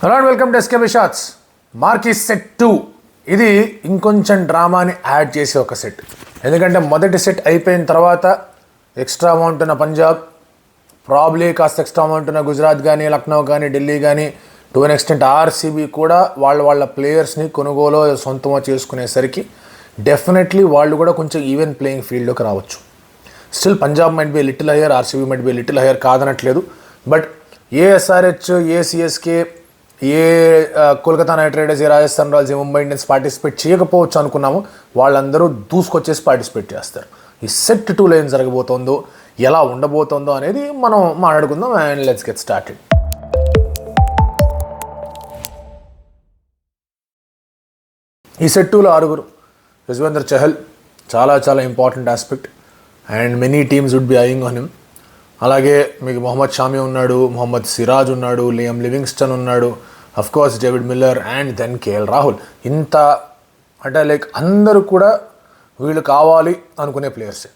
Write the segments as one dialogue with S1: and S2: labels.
S1: Hello and welcome to SKB shots. Marquee set 2 ఇది ఇంకొంచెం డ్రామాని add చేసే ఒక సెట్. ఎందుకంటే మొదటి సెట్ అయిపోయిన తర్వాత ఎక్స్ట్రా అమౌంట్ ఉన్న పంజాబ్, ప్రాబ్లీ కాస్త ఎక్స్ట్రా అమౌంట్ ఉన్న గుజరాత్ కానీ, లక్నో కానీ, ఢిల్లీ కానీ, టు అన్ ఎక్స్టెంట్ ఆర్సీబీ కూడా వాళ్ళ ప్లేయర్స్ని కొనుగోలు సొంతమో చేసుకునేసరికి డెఫినెట్లీ వాళ్ళు కూడా కొంచెం ఈవెన్ ప్లేయింగ్ ఫీల్డ్లోకి రావచ్చు. Still Punjab might be little higher, RCB might be little higher కాదనట్లేదు. బట్ ఏ ఎస్ఆర్హెచ్, ఏ సిఎస్కే, ఏ కోల్కతా నైట్ రైడర్స్, ఏ రాజస్థాన్ రాయల్స్, ఏ ముంబై ఇండియన్స్ పార్టిసిపేట్ చేయకపోవచ్చు అనుకున్నాము, వాళ్ళందరూ దూసుకొచ్చేసి పార్టిసిపేట్ చేస్తారు. ఈ సెట్ 2లో ఏం జరగబోతోందో, ఎలా ఉండబోతోందో అనేది మనం మాట్లాడుకుందాం. And let's get started. ఈ సెట్ 2లో 6. యుజ్వేంద్ర చహల్ చాలా important aspect and many teams would be eyeing on him. అలాగే మీకు మొహమ్మద్ షామి ఉన్నాడు, మొహమ్మద్ సిరాజ్ ఉన్నాడు, లియామ్ లివింగ్స్టన్ ఉన్నాడు, of course David Miller and then KL Rahul. ఇంత అంటే లైక్ అందరూ కూడా వీళ్ళు కావాలి అనుకునే ప్లేయర్సే.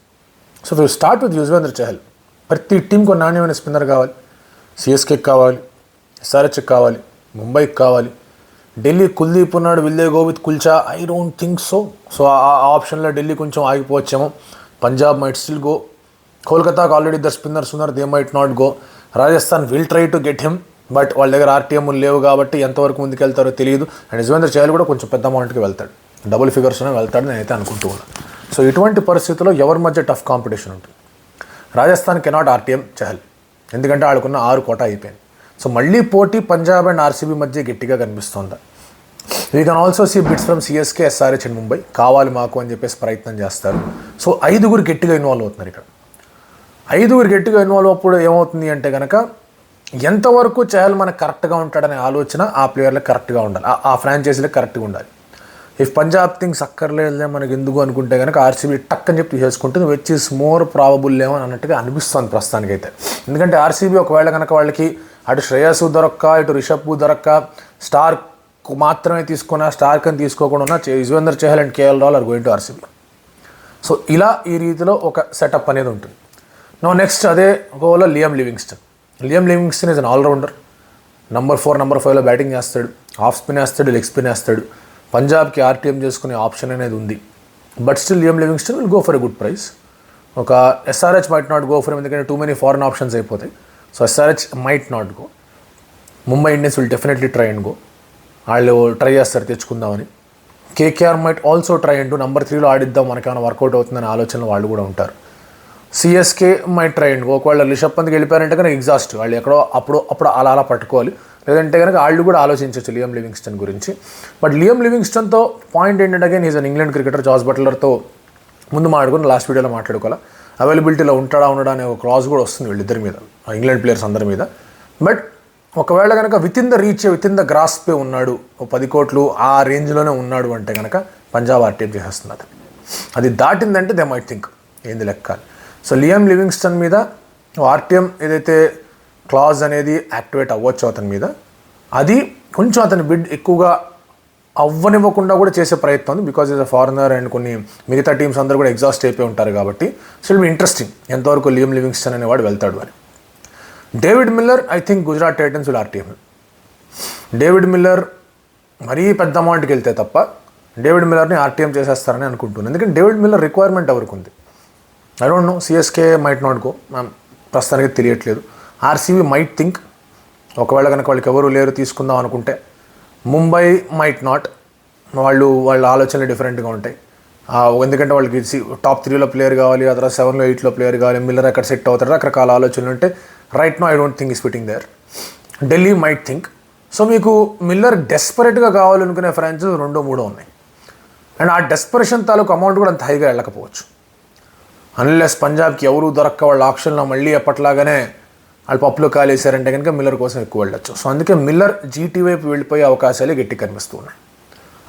S1: So will start with Yuzvendra Chahal. ప్రతి టీంకు నాణ్యమైన స్పిన్నర్ కావాలి. సిఎస్కేకి కావాలి, ఎస్ఆర్హెచ్కి కావాలి, ముంబైకి కావాలి. ఢిల్లీ కుల్దీప్ ఉన్నాడు, will they go with Kulcha? I don't think so. So ఆ ఆప్షన్లో ఢిల్లీ కొంచెం ఆగిపోవచ్చేమో. Punjab might still go. కోల్కతాకు ఆల్రెడీ ఇద్దరు స్పిన్నర్స్ ఉన్నారు, they might not go. Rajasthan will try to get him, but వాళ్ళ దగ్గర ఆర్టీఎం లేవు కాబట్టి ఎంతవరకు ముందుకు వెళ్తారో తెలియదు. అండ్ యుజ్వేంద్ర చహల్ కూడా కొంచెం పెద్ద అమౌంట్కి వెళ్తాడు, డబుల్ ఫిగర్స్లోనే వెళ్తాడు నేనైతే అనుకుంటూ ఉన్నాను. సో ఇటువంటి పరిస్థితుల్లో ఎవరి మధ్య టఫ్ కాంపిటీషన్ ఉంటుంది. రాజస్థాన్ కెనాట్ ఆర్టీఎం చహల్, ఎందుకంటే వాళ్ళకున్న 6 కోటా అయిపోయింది. సో మళ్ళీ పోటీ పంజాబ్ అండ్ ఆర్సీబీ మధ్య గట్టిగా కనిపిస్తుందా. We can also see bits from CSK, SRH and Mumbai కావాలి మాకు అని చెప్పేసి ప్రయత్నం చేస్తారు. సో 5 గట్టిగా ఇన్వాల్వ్ అవుతున్నారు ఇక్కడ. 5 గట్టిగా ఇన్వాల్వ్ అప్పుడు ఏమవుతుంది అంటే కనుక ఎంతవరకు చహల్ మనకు కరెక్ట్గా ఉంటాడనే ఆలోచన ఆ ప్లేయర్లకు కరెక్ట్గా ఉండాలి, ఆ ఫ్రాంచైజీలకు కరెక్ట్గా ఉండాలి. ఇఫ్ పంజాబ్ థింగ్స్ అక్కర్లేదులే మనకి ఎందుకు అనుకుంటే కనుక ఆర్సీబీ టక్ అని చెప్పి చేసుకుంటుంది, విచ్ ఈస్ మోర్ ప్రాబబుల్ ఏమో అన్నట్టుగా అనిపిస్తుంది ప్రస్తుతానికైతే. ఎందుకంటే ఆర్సీబీ ఒకవేళ కనుక వాళ్ళకి అటు శ్రేయస్ దొరక్క, ఇటు రిషబ్ దొరక్క, స్టార్క్ మాత్రమే తీసుకున్నా, స్టార్క్ అని తీసుకోకుండా ఉన్న Yuzvendra Chahal and KL Rahul are going to RCB. So ఇలా ఈ రీతిలో ఒక సెటప్ అనేది ఉంటుంది. నెక్స్ట్ అదే గోలో Liam Livingstone. Liam Livingstone is an all-rounder. Number 4, number 5లో బ్యాటింగ్ చేస్తాడు, ఆఫ్ స్పిన్ వేస్తాడు, లెగ్ స్పిన్ వేస్తాడు. పంజాబ్కి ఆర్టీఎం చేసుకునే ఆప్షన్ అనేది ఉంది. But still Liam Livingstone will go for a good price. ఒక SRH might not go for, ఎందుకంటే టూ మెనీ ఫారెన్ ఆప్షన్స్ అయిపోతాయి. So SRH might not go. Mumbai Indians will definitely try and go. వాళ్ళు try చేస్తారు తెచ్చుకుందామని. KKR might also try and do. Number 3లో ఆడిద్దాం, మనకేమైనా work out అవుతుందనే ఆలోచనలు వాళ్ళు కూడా ఉంటారు. CSK might try and go. ఒకవేళ రిషబ్ పంత్కి వెళ్ళిపోయారంటే కనుక ఎగ్జాస్ట్, వాళ్ళు ఎక్కడో అప్పుడు అలా పట్టుకోవాలి. లేదంటే కనుక వాళ్ళు కూడా ఆలోచించవచ్చు లియామ్ లివింగ్స్టన్ గురించి. బట్ లియామ్ లివింగ్స్టన్తో పాయింట్ ఏంటంటే again is an England cricketer. Jos బట్లర్తో ముందు మాట్లాడుకుని లాస్ట్ వీడియోలో మాట్లాడుకోవాలి, అవైలబిలిటీలో ఉంటాడా అనే ఒక క్లాజ్ కూడా వస్తుంది వీళ్ళిద్దరి మీద, ఇంగ్లాండ్ ప్లేయర్స్ అందరి మీద. బట్ ఒకవేళ కనుక within the reach, within the గ్రాస్పే ఉన్నాడు, 10 కోట్లు ఆ రేంజ్లోనే ఉన్నాడు అంటే కనుక పంజాబ్ ఆర్టీఎం చేసేస్తుంది అతను. అది దాటిందంటే దే మైట్ థింక్ ఏంది లెక్క. సో లియామ్ లివింగ్స్టన్ మీద ఆర్టీఎం ఏదైతే క్లాజ్ అనేది యాక్టివేట్ అవ్వచ్చు అతని మీద, అది కొంచెం అతని బిడ్ ఎక్కువగా అవ్వనివ్వకుండా కూడా చేసే ప్రయత్నం ఉంది. Because is a foreigner and కొన్ని మిగతా టీమ్స్ అందరూ కూడా ఎగ్జాస్ట్ అయిపోయి ఉంటారు కాబట్టి సో ఇట్ బి ఇంట్రెస్టింగ్ ఎంతవరకు లియామ్ లివింగ్స్టన్ అనేవాడు వెళ్తాడు అని. David Miller, I think Gujarat Titans will RTM. David Miller మరీ పెద్ద అమౌంట్కి వెళ్తే తప్ప డేవిడ్ మిల్లర్ని ఆర్టీఎం చేసేస్తారని అనుకుంటున్నాను. ఎందుకంటే డేవిడ్ మిల్లర్ రిక్వైర్మెంట్ ఎవరికి ఉంది I don't know. CSK might not go, ప్రస్తుతానికి తెలియట్లేదు. ఆర్సీబీ మైట్ థింక్ ఒకవేళ కనుక వాళ్ళకి ఎవరు లేరు తీసుకుందాం అనుకుంటే. ముంబై మైట్ నాట్, వాళ్ళ ఆలోచనలు డిఫరెంట్గా ఉంటాయి. ఎందుకంటే వాళ్ళకి టాప్ 3లో ప్లేయర్ కావాలి, ఆ తర్వాత 7లో 8లో ప్లేయర్ కావాలి, మిల్లర్ ఎక్కడ సెట్ అవుతారు, రకరకాల ఆలోచనలు ఉంటాయి. Right no I don't think is fitting there. Delhi might think. So మీకు మిల్లర్ డెస్పరేట్గా కావాలనుకునే ఫ్రాంచైజ్ 2-3 ఉన్నాయి. అండ్ ఆ డెస్పరేషన్ తాలూకు అమౌంట్ కూడా అంత హైగా వెళ్ళకపోవచ్చు. అన్లెస్ పంజాబ్కి ఎవరు దొరక్క వాళ్ళ ఆప్షన్లో మళ్ళీ ఎప్పట్లాగానే వాళ్ళు పప్పులో కాలేసారంటే కనుక మిల్లర్ కోసం ఎక్కువ వెళ్ళొచ్చు. సో అందుకే మిల్లర్ జీటీ వైపు వెళ్ళిపోయే అవకాశాలే గట్టి కనిపిస్తూ ఉన్నాయి.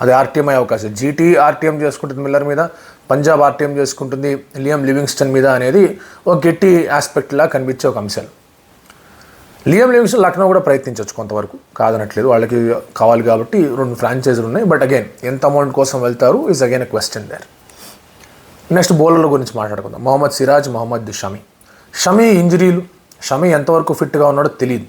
S1: అది ఆర్టీఎం అయ్యే అవకాశం. జీటీ ఆర్టీఎం చేసుకుంటుంది మిల్లర్ మీద, పంజాబ్ ఆర్టీఎం చేసుకుంటుంది లియామ్ లివింగ్స్టన్ మీద అనేది ఒక గట్టి ఆస్పెక్ట్లా కనిపించే ఒక అంశాలు. లియామ్ లివింగ్స్టన్ లక్నో కూడా ప్రయత్నించవచ్చు కొంతవరకు, కాదనట్లేదు, వాళ్ళకి కావాలి కాబట్టి 2 ఫ్రాంచైజీలు ఉన్నాయి. బట్ అగైన్ ఎంత అమౌంట్ కోసం వెళ్తారు is again a question there. Next బౌలర్ల గురించి మాట్లాడుకుందాం. మొహమ్మద్ సిరాజ్, మొహమ్మద్ షమి ఇంజరీలు, షమి ఎంతవరకు ఫిట్గా ఉన్నాడో తెలియదు.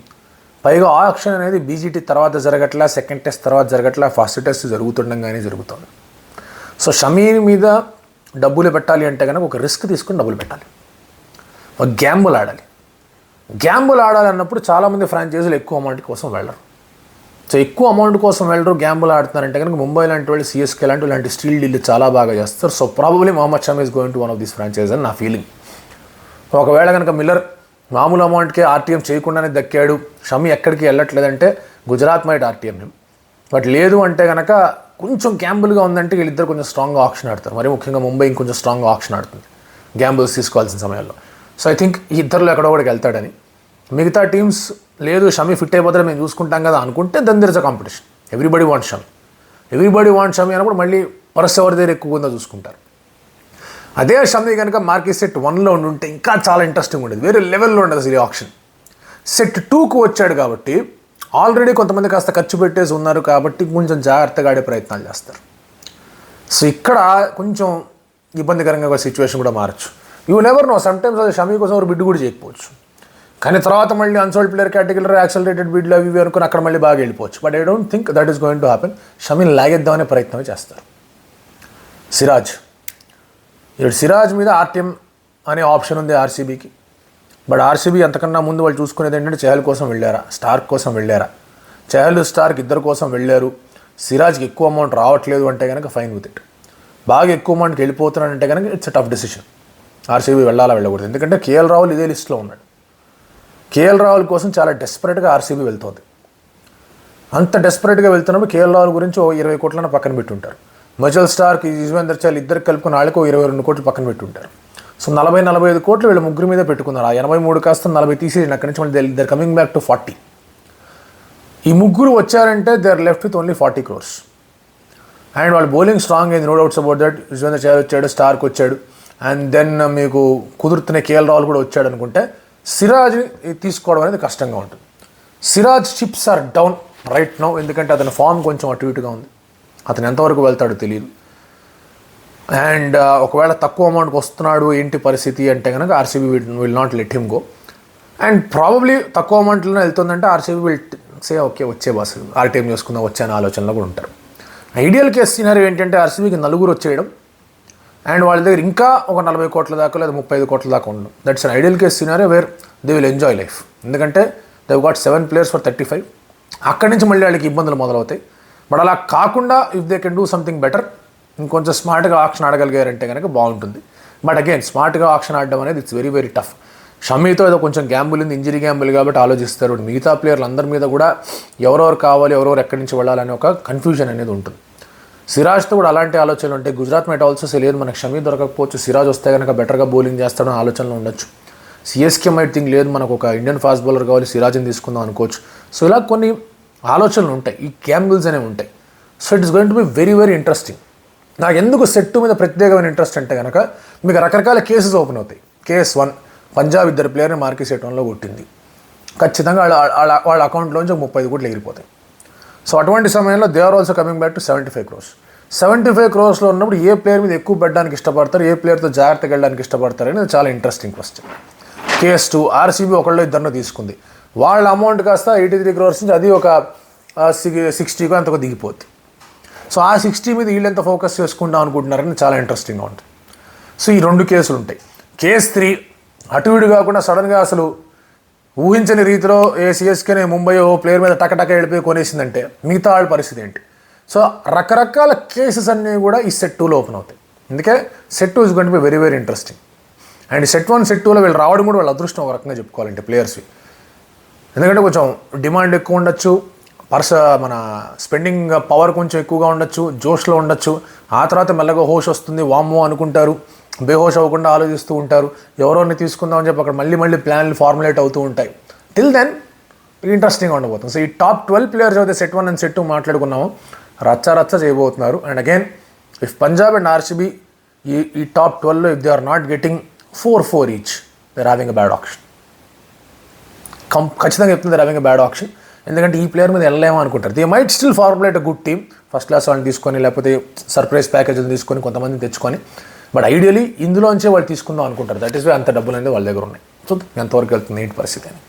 S1: పైగా ఆక్షన్ అనేది బీజీటీ తర్వాత జరగట్లా, సెకండ్ టెస్ట్ తర్వాత జరగట్లా, ఫస్ట్ టెస్ట్ జరుగుతుండగానే జరుగుతుంది. సో షమీ మీద డబ్బులు పెట్టాలి అంటే కనుక ఒక రిస్క్ తీసుకుని డబ్బులు పెట్టాలి, ఒక గ్యాంబుల్ ఆడాలి. గ్యాంబుల్ ఆడాలన్నప్పుడు చాలామంది ఫ్రాంచైజీలు ఎక్కువ అమౌంట్ కోసం వెళ్ళరు. సో ఎక్కువ అమౌంట్ కోసం వెళ్ళరు, గ్యాంబుల్ ఆడుతున్నారంటే కనుక ముంబై లాంటి వాళ్ళు, సిఎస్కే లాంటి ఇలాంటి స్టీల్ డీల్ చాలా బాగా చేస్తారు. So probably Mohammed Shami is going to one of this franchise అని నా ఫీలింగ్. ఒకవేళ కనుక మిల్లర్ మామూలు అమౌంట్కే ఆర్టీఎం చేయకుండానే దక్కాడు, షమీ ఎక్కడికి వెళ్ళట్లేదంటే గుజరాత్ మైట్ ఆర్టీఎం. బట్ లేదు అంటే కనుక కొంచెం గ్యాంబుల్గా ఉందంటే వీళ్ళిద్దరు కొంచెం స్ట్రాంగ్గా ఆప్షన్ ఆడతారు. మరి ముఖ్యంగా ముంబై ఇంకొంచెం స్ట్రాంగ్గా ఆప్షన్ ఆడుతుంది గ్యాంబుల్స్ తీసుకోవాల్సిన సమయాల్లో. సో ఐ థింక్ ఈ ఇద్దరులో ఎక్కడో ఒకటికి వెళ్తాడని. మిగతా టీమ్స్ లేదు షమీ ఫిట్ అయిపోతారు మేము చూసుకుంటాం కదా అనుకుంటే then there is a competition. Everybody want Shami అన్నప్పుడు మళ్ళీ పర్స్ ఎవరి దగ్గర ఎక్కువ ఉందో చూసుకుంటారు. అదే షమీ కనుక మార్కెట్ సెట్ 1లో ఉంటే ఇంకా చాలా ఇంట్రెస్టింగ్ ఉండేది, వేరే లెవెల్లో ఉండదు అసలు ఈ ఆప్షన్. సెట్ 2కు వచ్చాడు కాబట్టి ఆల్రెడీ కొంతమంది కాస్త ఖర్చు పెట్టేసి ఉన్నారు కాబట్టి కొంచెం జాగ్రత్తగా ఆడే ప్రయత్నాలు చేస్తారు. సో ఇక్కడ కొంచెం ఇబ్బందికరంగా ఒక సిచ్యువేషన్ కూడా మారచ్చు. యూ నెవర్ నో, సమ్టైమ్స్ అది షమీ కోసం బిడ్ కూడా చేయకపోవచ్చు, కానీ తర్వాత మళ్ళీ అన్సోల్డ్ ప్లేయర్ కేటగిరీలో యాక్సలరేటెడ్ బిడ్లు అవి అనుకుని అక్కడ మళ్ళీ బాగా వెళ్ళిపోవచ్చు. But I don't think that is going to happen. షమీని లాగేద్దామనే ప్రయత్నమే చేస్తారు. సిరాజ్ మీద ఆర్టీఎం అనే ఆప్షన్ ఉంది ఆర్సీబీకి. బట్ ఆర్సీబీ అంతకన్నా ముందు వాళ్ళు చూసుకునేది ఏంటంటే చహల్ కోసం వెళ్ళారా, స్టార్క్ కోసం వెళ్ళారా. చహల్ స్టార్క్ ఇద్దరు కోసం వెళ్ళారు. సిరాజ్కి ఎక్కువ అమౌంట్ రావట్లేదు అంటే కనుక ఫైన్ విత్ ఇట్. బాగా ఎక్కువ అమౌంట్కి వెళ్ళిపోతున్నాడంటే కనుక ఇట్స్ టఫ్ డెసిషన్. ఆర్సీబీ వెళ్ళకూడదు, ఎందుకంటే కేఎల్ రాహుల్ ఇదే లిస్ట్లో ఉన్నాడు. కేఎల్ రాహుల్ కోసం చాలా డెస్పరేట్గా ఆర్సీబీ వెళ్తుంది. అంత డెస్పరేట్గా వెళ్తున్నప్పుడు కేఎల్ రాహుల్ గురించి 20 కోట్లన పక్కన పెట్టుంటారు. మిచెల్ స్టార్క్, యుజ్వేందర్ చహల్ ఇద్దరు కలుపుకుని వాళ్ళకు 22 కోట్లు పక్కన పెట్టుంటారు. సో 40-45 కోట్లు వీళ్ళు ముగ్గురు మీద పెట్టుకున్నారు. ఆ 83 కాస్త 40 తీసేసి అక్కడి నుంచి మళ్ళీ దర్ కమింగ్ బ్యాక్ టు 40. ఈ ముగ్గురు వచ్చారంటే they are left with only 40 crores. And వాళ్ళు బౌలింగ్ స్ట్రాంగ్ అయింది, no doubts about that. Yuzvendra Chahal వచ్చాడు, స్టార్క్ వచ్చాడు, అండ్ దెన్ మీకు కుదురుతున్న కేఎల్ రాహుల్ కూడా వచ్చాడు అనుకుంటే సిరాజ్ తీసుకోవడం అనేది కష్టంగా ఉంటుంది. Siraj chips are down right now, ఎందుకంటే అతని ఫామ్ కొంచెం అటు ఇటుగా ఉంది. అతను ఎంతవరకు వెళ్తాడో తెలియదు. అండ్ ఒకవేళ తక్కువ అమౌంట్కి వస్తున్నాడు ఏంటి పరిస్థితి అంటే కనుక RCB will not let him go. And probably తక్కువ అమౌంట్లోనే వెళ్తుందంటే ఆర్సీబీ విల్ సే ఓకే వచ్చే బాస్ ఆర్టీఎం చేసుకుందాం వచ్చే అనే ఆలోచనలో కూడా ఉంటారు. ఐడియల్ కేస్ సినారీ ఏంటంటే ఆర్సీబీకి 4 వచ్చేయడం అండ్ వాళ్ళ దగ్గర ఇంకా ఒక 40 కోట్ల దాకా లేదా 35 కోట్ల దాకా ఉండడం. That's an ideal case scenario where they will enjoy life. ఎందుకంటే దే గాట్ 7 players for 35. అక్కడి నుంచి మళ్ళీ వాళ్ళకి ఇబ్బందులు మొదలవుతాయి. బట్ అలా కాకుండా if they can do something better, ఇంకొంచెం స్మార్ట్గా ఆక్షన్ ఆడగలిగారంటే కనుక బాగుంటుంది. బట్ అగైన్ స్మార్ట్గా ఆక్షన్ ఆడడం అనేది ఇట్స్ వెరీ వెరీ టఫ్. షమీతో ఏదో కొంచెం గ్యాంబుల్ ఉంది, ఇంజరీ గ్యాంబుల్ కాబట్టి ఆలోచిస్తారు. మిగతా ప్లేయర్లు అందరి మీద కూడా ఎవరెవరు కావాలి, ఎవరెవరు ఎక్కడి నుంచి వెళ్ళాలనే ఒక కన్ఫ్యూజన్ అనేది ఉంటుంది. సిరాజ్తో కూడా అలాంటి ఆలోచనలు ఉంటాయి. గుజరాత్ మైట్ ఆల్సో తెలియదు, మనకు షమీ దొరకకపోవచ్చు, సిరాజ్ వస్తే కనుక బెటర్గా బౌలింగ్ చేస్తాడని ఆలోచనలు ఉండొచ్చు. సిఎస్కే మైట్ థింక్ లేదు మనకు ఒక ఇండియన్ ఫాస్ట్ బౌలర్ కావాలి, సిరాజ్ని తీసుకుందాం అనుకోవచ్చు. సో ఇలా కొన్ని ఆలోచనలు ఉంటాయి, ఈ గ్యాంబుల్స్ అనేవి ఉంటాయి. So it is going to be very very interesting. నాకు ఎందుకు సెట్ మీద ప్రత్యేకమైన ఇంట్రెస్ట్ అంటే కనుక మీకు రకరకాల కేసెస్ ఓపెన్ అవుతాయి. కేస్ 1, పంజాబ్ 2 ప్లేయర్ని మార్కెట్ సెట్ 1లో కొట్టింది. ఖచ్చితంగా వాళ్ళ అకౌంట్లోంచి 35 కోట్లు ఎగిరిపోతాయి. సో అటువంటి సమయంలో they are also coming back to 75 crores. 75 crores ఉన్నప్పుడు ఏ ప్లేయర్ మీద ఎక్కువ పెట్టడానికి ఇష్టపడతారు, ఏ ప్లేయర్తో జాగ్రత్తగా వెళ్ళడానికి ఇష్టపడతారు అనేది చాలా ఇంట్రెస్టింగ్ క్వశ్చన్. కేస్ 2, ఆర్సీబీ ఒకళ్ళు ఇద్దరిని తీసుకుంది. వాళ్ళ అమౌంట్ కాస్త 83 crores నుంచి అది ఒక 60 అంతకు దిగిపోద్ది. సో ఆ 60 మీద వీళ్ళు ఎంత ఫోకస్ చేసుకుంటాం అనుకుంటున్నారని చాలా ఇంట్రెస్టింగ్గా ఉంటుంది. సో ఈ 2 కేసులు ఉంటాయి. కేస్ 3 అటు ఇటు కాకుండా సడన్గా అసలు ఊహించని రీతిలో సిఎస్కేనే ముంబై ఓ ప్లేయర్ మీద టకటక వెళ్ళిపోయి కొనేసిందంటే మిగతా వాళ్ళ పరిస్థితి ఏంటి? సో రకరకాల కేసెస్ అన్నీ కూడా ఈ సెట్ 2లో ఓపెన్ అవుతాయి. అందుకే set 2 is going to be very very interesting. And set 1, set 2లో వీళ్ళు రావడం కూడా వాళ్ళ అదృష్టం ఒక రకంగా చెప్పుకోవాలంటే ప్లేయర్స్వి. ఎందుకంటే కొంచెం డిమాండ్ ఎక్కువ ఉండొచ్చు, మన స్పెండింగ్ పవర్ కొంచెం ఎక్కువగా ఉండొచ్చు, జోష్లో ఉండొచ్చు. ఆ తర్వాత మెల్లగా హోష్ వస్తుంది, వామ్మో అనుకుంటారు, బేహోష్ అవ్వకుండా ఆలోచిస్తూ ఉంటారు, ఎవరోని తీసుకుందామని చెప్పి అక్కడ మళ్ళీ ప్లాన్లు ఫార్ములేట్ అవుతూ ఉంటాయి. టిల్ దెన్ ఇంట్రెస్టింగ్గా ఉండబోతుంది. సో ఈ టాప్ 12 players అయితే సెట్ 1 అండ్ సెట్ 2 మాట్లాడుకున్నాము, రచ్చ చేయబోతున్నారు. And again if Punjab and RCB ఈ టాప్ 12లో if they are not getting 4 each, they are having a bad option. ఖచ్చితంగా చెప్తుంది they are having a bad option. ఎందుకంటే ఈ ప్లేయర్ మీద వెళ్ళలేమో అనుకుంటారు. They might still formulate a good team, first class వాళ్ళని తీసుకొని లేకపోతే సర్ప్రైజ్ ప్యాకేజీలు తీసుకొని కొంతమందిని తెచ్చుకొని. బట్ ఐడియలీ ఇందులోంచే వాళ్ళు తీసుకుందాం అనుకుంటారు. దట్ ఈస్ వై అంత డబ్బులు అనేది వాళ్ళ దగ్గర ఉన్నాయి. సో ఎంతవరకు వెళ్తుంది ఏంటి పరిస్థితి అని.